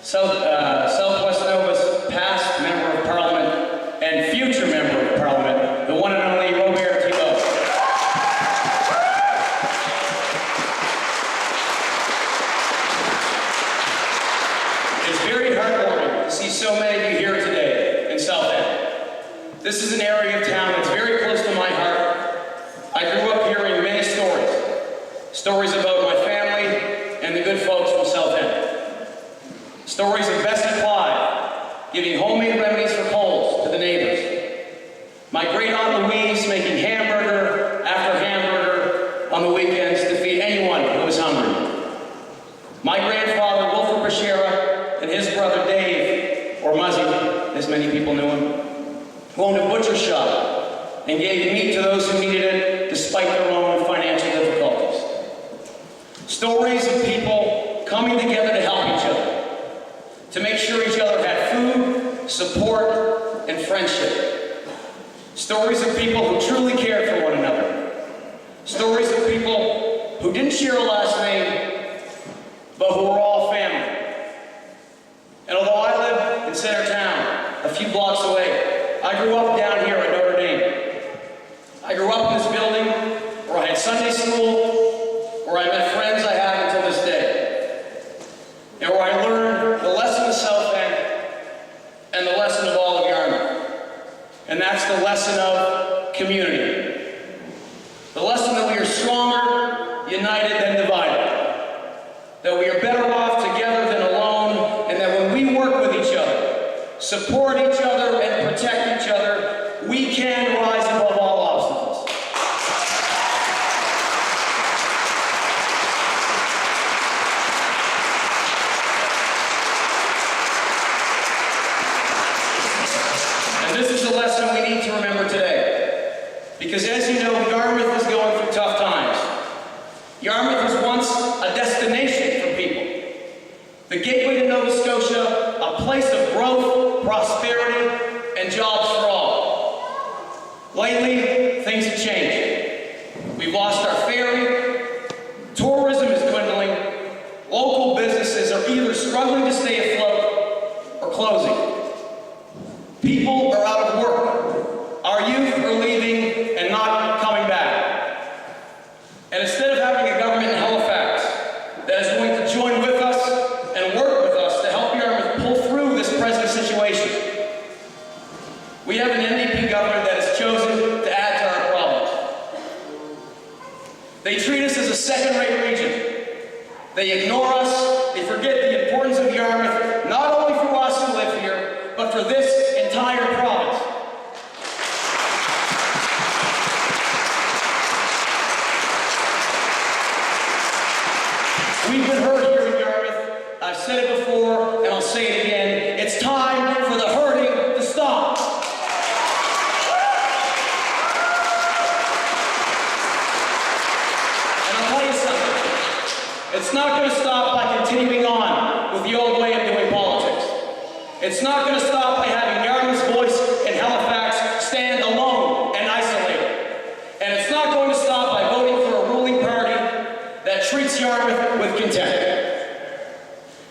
Southwest Nova's past Member of Parliament and future Member of Parliament, the one and only Robert Thibault. It's very heartwarming to see so many of you here today in South End. This is an area of town that's very close to my heart. I grew up hearing many stories. Stories about my family and the good folks from South End. Stories of Bessie Clyde giving homemade remedies for colds to the neighbors. My great Aunt Louise making hamburger after hamburger on the weekends to feed anyone who was hungry. My grandfather, Wilford Bashera, and his brother Dave, or Muzzy, as many people knew him, who owned a butcher shop and gave meat to those who needed it despite their own financial difficulties. Stories of people coming together to help each other, to make sure each other had food, support, and friendship. Stories of people who truly cared for one another. Stories of people who didn't share a last name, but who were all family. And although I live in Center Town, a few blocks away, I grew up down here at Notre Dame. I grew up in this building where I had Sunday school, where I met friends I have until this day, and where I learned the lesson of South End and the lesson of all of Yarmouth. And that's the lesson of community. The lesson that we are stronger, united than divided. That we are better off together than alone, and that when we work with each other, support each other, and protect each other, we can rise above all obstacles. This is a lesson we need to remember today. Because as you know, Yarmouth is going through tough times. Yarmouth was once a destination for people. The gateway to Nova Scotia, a place of growth, prosperity, and jobs for all. Lately, things have changed. We've lost our ferry, tourism is dwindling, local businesses are either struggling to stay afloat or closing. People are out of work. Our youth are leaving and not coming back. And instead of having a government in Halifax that is going to join with us and work with us to help Yarmouth pull through this present situation, we have an NDP government that has chosen to add to our problems. They treat us as a second-rate region. They ignore us. They forget the importance of Yarmouth, not only for us who live here, but for this entire province. We've been hurt here in Yarmouth. I've said it before, and I'll say it again. It's time for the hurting to stop. And I'll tell you something. It's not going to stop by continuing on with the old way of doing politics. It's not going to stop by having Yarmouth's voice in Halifax stand alone and isolated. And it's not going to stop by voting for a ruling party that treats Yarmouth with contempt.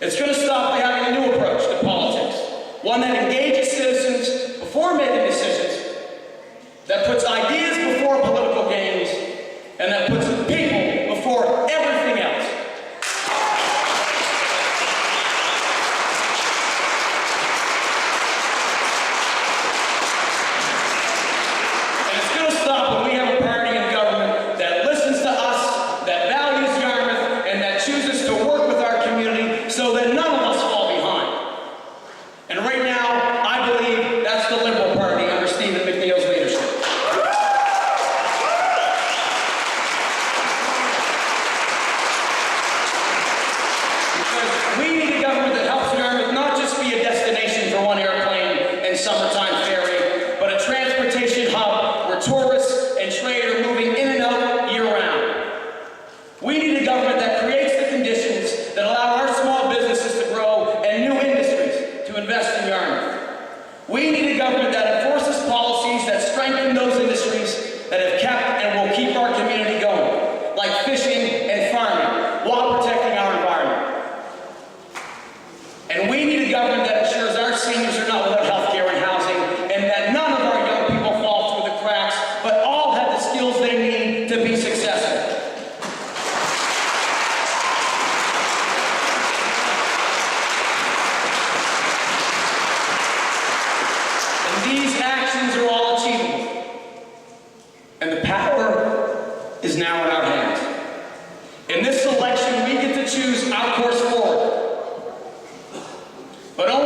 It's going to stop by having a new approach to politics, one that engages citizens before making decisions, that puts ideas before political games, and that puts people before everything else. but only